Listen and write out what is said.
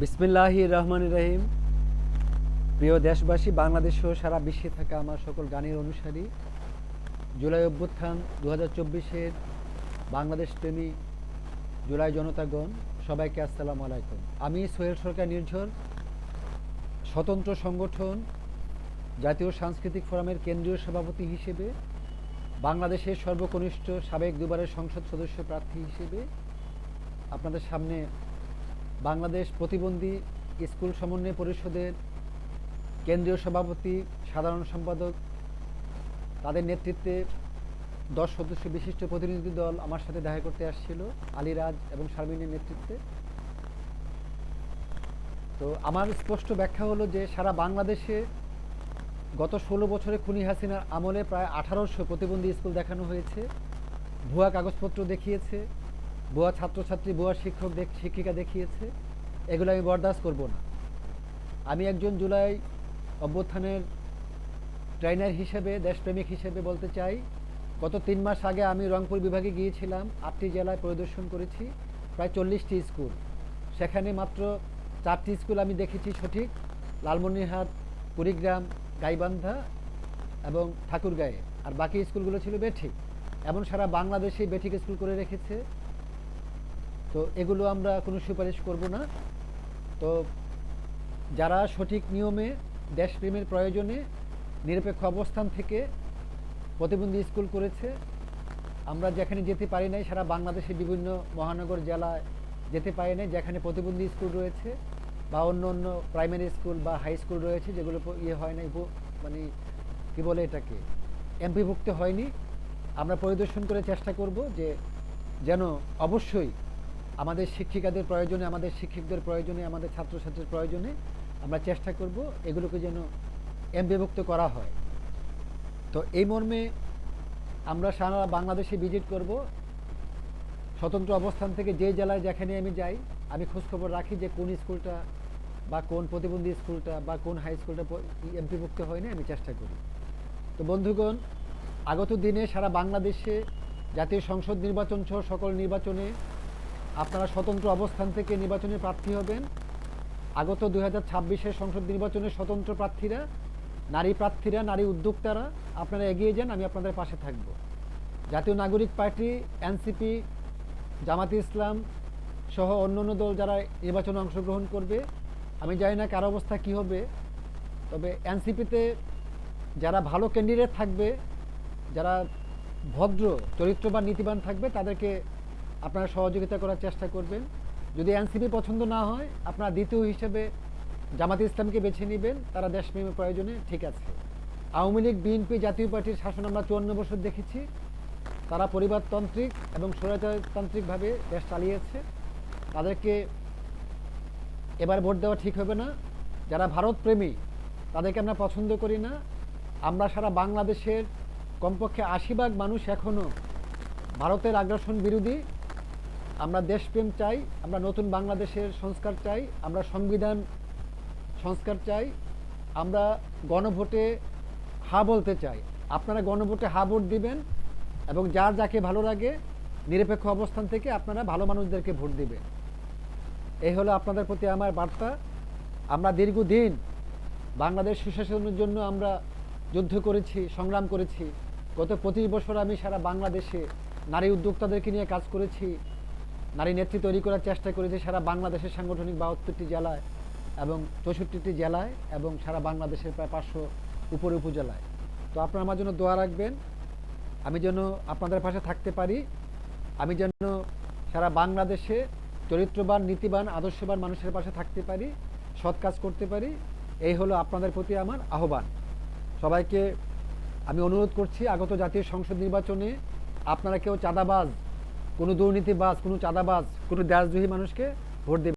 বিসমিল্লাহির রহমানির রহিম। প্রিয় দেশবাসী, বাংলাদেশ সহ সারা বিশ্বে থাকা আমার সকল গানের অনুসারী, জুলাই অভ্যুত্থান 2024-এর বাংলাদেশ প্রেমী জুলাই জনতাগণ, সবাইকে আসসালামু আলাইকুম। আমি সোহেল সরকার নির্ঝর, স্বতন্ত্র সংগঠন জাতীয় সাংস্কৃতিক ফোরামের কেন্দ্রীয় সভাপতি হিসেবে, বাংলাদেশের সর্বকনিষ্ঠ সাবেক দুবারের সংসদ সদস্য প্রার্থী হিসেবে আপনাদের সামনে বাংলাদেশ প্রতিবন্ধী স্কুল সমন্বয় পরিষদের কেন্দ্রীয় সভাপতি, সাধারণ সম্পাদক, তাদের নেতৃত্বে 10 সদস্য বিশিষ্ট প্রতিনিধি দল আমার সাথে দেখা করতে আসছিল, আলীরাজ এবং শারমিনের নেতৃত্বে। তো আমার স্পষ্ট ব্যাখ্যা হলো যে সারা বাংলাদেশে গত 16 বছরে খুনি হাসিনার আমলে প্রায় 1800 প্রতিবন্ধী স্কুল দেখানো হয়েছে, ভুয়া কাগজপত্র দেখিয়েছে, ভুয়া ছাত্রছাত্রী, ভুয়া শিক্ষিকা দেখিয়েছে। এগুলো আমি বরদাস্ত করব না। আমি একজন জুলাই অভ্যুত্থানের ট্রেনার হিসেবে, দেশপ্রেমিক হিসেবে বলতে চাই, গত 3 মাস আগে আমি রংপুর বিভাগে গিয়েছিলাম, 8টি জেলায় পরিদর্শন করেছি, প্রায় 40টি স্কুল। সেখানে মাত্র 4টি স্কুল আমি দেখেছি সঠিক, লালমনিরহাট, কুড়িগ্রাম, গাইবান্ধা এবং ঠাকুরগাঁয়ে, আর বাকি স্কুলগুলো ছিল বেঠিক। এমন সারা বাংলাদেশেই বেঠিক স্কুল করে রেখেছে। তো এগুলো আমরা কোনো সুপারিশ করব না। তো যারা সঠিক নিয়মে, দেশপ্রেমের প্রয়োজনে, নিরপেক্ষ অবস্থান থেকে প্রতিবন্ধী স্কুল করেছে, আমরা যেখানে যেতে পারি নাই, সারা বাংলাদেশের বিভিন্ন মহানগর জেলায় যেতে পারি নাই যেখানে প্রতিবন্ধী স্কুল রয়েছে, বা অন্য অন্য প্রাইমারি স্কুল বা হাই স্কুল রয়েছে যেগুলো হয় নাই, মানে কী বলে এটাকে, এমপিভুক্ত হয়নি। আমরা পরিদর্শন করে চেষ্টা করব যে যেন অবশ্যই আমাদের শিক্ষিকাদের প্রয়োজনে, আমাদের শিক্ষকদের প্রয়োজনে, আমাদের ছাত্রছাত্রীর প্রয়োজনে আমরা চেষ্টা করব এগুলোকে যেন এমপিভুক্ত করা হয়। তো এই মর্মে আমরা সারা বাংলাদেশে ভিজিট করব। স্বতন্ত্র অবস্থান থেকে যে জেলায় যেখানে আমি যাই, আমি খোঁজখবর রাখি যে কোন স্কুলটা বা কোন প্রতিবন্ধী স্কুলটা বা কোন হাই স্কুলটা এমপিভুক্ত হয় না, আমি চেষ্টা করি। তো বন্ধুগণ, আগত দিনে সারা বাংলাদেশে জাতীয় সংসদ নির্বাচন সহ সকল নির্বাচনে আপনারা স্বতন্ত্র অবস্থান থেকে নির্বাচনে প্রার্থী হবেন। আগত 2026-এর সংসদ নির্বাচনে স্বতন্ত্র প্রার্থীরা, নারী প্রার্থীরা, নারী উদ্যোক্তারা আপনারা এগিয়ে যান, আমি আপনাদের পাশে থাকব। জাতীয় নাগরিক পার্টি, এনসিপি, জামাতে ইসলাম সহ অন্য অন্য দল যারা নির্বাচনে অংশগ্রহণ করবে, আমি জানি না কার অবস্থা কী হবে, তবে এনসিপিতে যারা ভালো ক্যান্ডিডেট থাকবে, যারা ভদ্র, চরিত্রবান, নীতিবান থাকবে, তাদেরকে আপনারা সহযোগিতা করার চেষ্টা করবেন। যদি এনসিপি পছন্দ না হয়, আপনারা দ্বিতীয় হিসেবে জামাতে ইসলামকে বেছে নেবেন, তারা দেশপ্রেমের প্রয়োজনে, ঠিক আছে। আওয়ামী লীগ, বিএনপি, জাতীয় পার্টির শাসন আমরা 54 বছর দেখেছি, তারা পরিবারতান্ত্রিক এবং স্বৈরতান্ত্রিকভাবে দেশ চালিয়েছে। তাদেরকে এবার ভোট দেওয়া ঠিক হবে না। যারা ভারতপ্রেমী, তাদেরকে আমরা পছন্দ করি না। আমরা সারা বাংলাদেশের কমপক্ষে 80% মানুষ এখনও ভারতের আগ্রাসন বিরোধী। আমরা দেশপ্রেম চাই, আমরা নতুন বাংলাদেশের সংস্কার চাই, আমরা সংবিধান সংস্কার চাই, আমরা গণভোটে হা বলতে চাই। আপনারা গণভোটে হা ভোট দিবেন এবং যার যাকে ভালো লাগে নিরপেক্ষ অবস্থান থেকে আপনারা ভালো মানুষদেরকে ভোট দিবেন। এই হলো আপনাদের প্রতি আমার বার্তা। আমরা দীর্ঘদিন বাংলাদেশ সুশাসনের জন্য আমরা যুদ্ধ করেছি, সংগ্রাম করেছি। গত 25 বছর আমি সারা বাংলাদেশে নারী উদ্যোক্তাদেরকে নিয়ে কাজ করেছি, নারী নেত্রী তৈরি করার চেষ্টা করেছি সারা বাংলাদেশের সাংগঠনিক 72টি জেলায় এবং 64টি জেলায় এবং সারা বাংলাদেশের প্রায় 500 উপরে উপজেলায়। তো আপনারা আমার জন্য দোয়া রাখবেন, আমি যেন আপনাদের পাশে থাকতে পারি, আমি যেন সারা বাংলাদেশে চরিত্রবান, নীতিবান, আদর্শবান মানুষের পাশে থাকতে পারি, সৎ কাজ করতে পারি। এই হলো আপনাদের প্রতি আমার আহ্বান। সবাইকে আমি অনুরোধ করছি, আগত জাতীয় সংসদ নির্বাচনে আপনারা কেউ চাঁদাবাজ, কোনো দুর্নীতিবাজ, কোনো চাঁদাবাজ, কোনো দেশদ্রোহী মানুষকে ভোট দেবেন।